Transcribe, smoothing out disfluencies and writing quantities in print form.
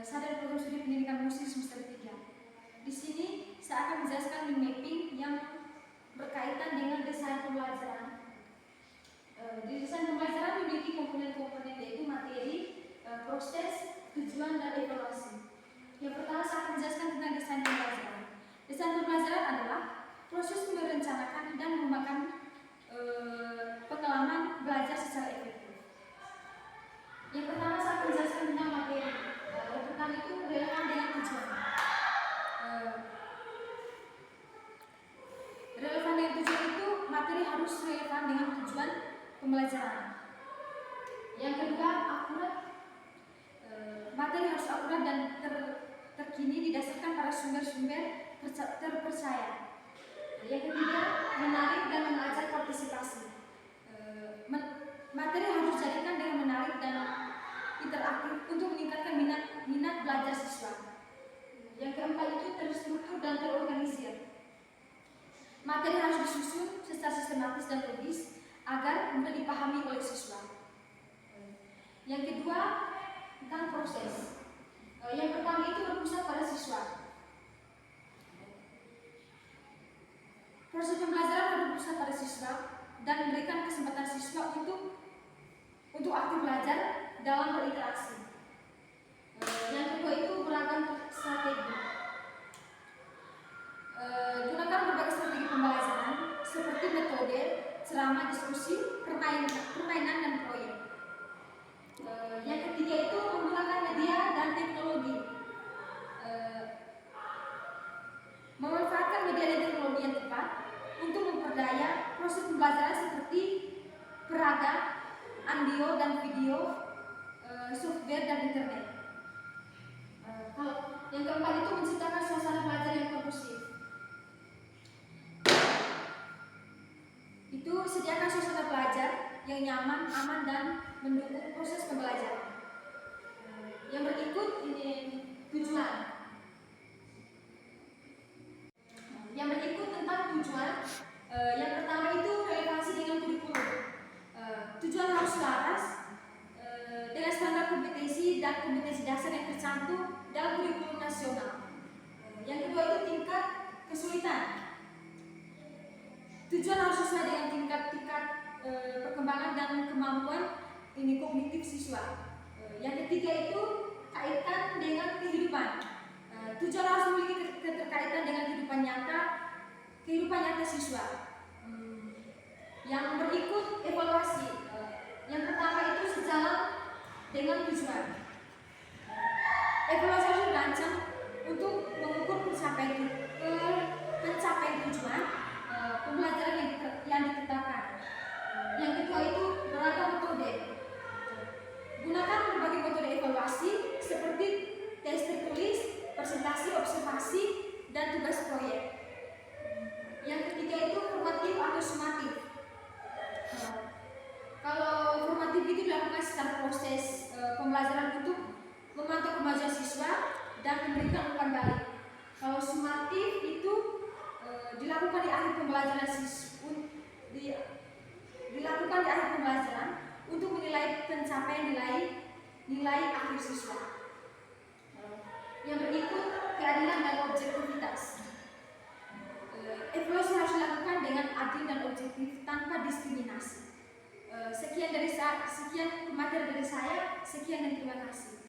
Sadar program studi pendidikan musik semester 3. Di sini saya akan menjelaskan mind mapping yang berkaitan dengan desain pembelajaran. Di desain pembelajaran memiliki komponen-komponen yaitu materi, proses, tujuan, dan evaluasi. Yang pertama saya akan menjelaskan tentang desain pembelajaran. Desain pembelajaran adalah proses merencanakan dan mengembangkan pengalaman belajar secara efektif. Yang pertama saya akan menjelaskan tentang materi. Yang pertama itu relevan dengan tujuan. Relevan dengan tujuan itu materi harus relevan dengan tujuan pembelajaran. Yang kedua akurat. Materi harus akurat dan terkini didasarkan pada sumber-sumber terpercaya. Yang ketiga menarik dan mengajak partisipasi. Materi harus dijadikan dengan menarik dan interaktif untuk meningkatkan minat belajar siswa. Yang keempat itu terstruktur dan terorganisir. Materi harus disusun secara sistematis dan logis agar mudah dipahami oleh siswa. Yang kedua tentang proses. Yang pertama itu berpusat pada siswa. Proses pembelajaran berpusat pada siswa dan memberikan kesempatan siswa untuk aktif belajar dalam berinteraksi. Yang kedua itu beragam strategi. Gunakan berbagai strategi pembelajaran seperti metode, ceramah, diskusi, permainan dan proyek. Yang ketiga itu menggunakan media dan teknologi. Memanfaatkan media dan teknologi yang tepat untuk memperdaya proses pembelajaran seperti peragam, audio dan video, software dan internet. Yang keempat itu menciptakan suasana belajar yang kondusif. Itu sediakan suasana belajar yang nyaman, aman dan mendukung proses pembelajaran. Yang berikut ini tujuan. Yang berikut tentang tujuan. Yang pertama itu relevansi dengan kurikulum. Tujuan harus selaras dengan standar kompetensi dan kompetensi dasar yang tercantum dalam kurikulum nasional. Yang kedua itu tingkat kesulitan. Tujuan harus sesuai dengan tingkat perkembangan dan kemampuan kognitif siswa. Yang ketiga itu kaitan dengan kehidupan. Tujuan harus memiliki keterkaitan dengan kehidupan nyata siswa. Yang berikut evaluasi. Yang pertama itu sejalan dengan tujuan. Evaluasi harus dirancang untuk mengukur pencapaian tujuan pembelajaran yang ditetapkan. Yang kedua itu beragam metode. Gunakan berbagai metode evaluasi seperti tes tertulis, presentasi, observasi, dan tugas proyek. Yang ketiga itu formatif atau sumatif. Kalau formatif itu dilakukan secara proses pembelajaran untuk memantau kemajuan siswa dan memberikan umpan balik. Kalau sumatif itu dilakukan di akhir pembelajaran untuk menilai pencapaian nilai akhir siswa. Yang berikut keadilan dan objektivitas. Evaluasi harus dilakukan dengan adil dan objektif tanpa diskriminasi. Sekian materi dari saya. Sekian dan terima kasih.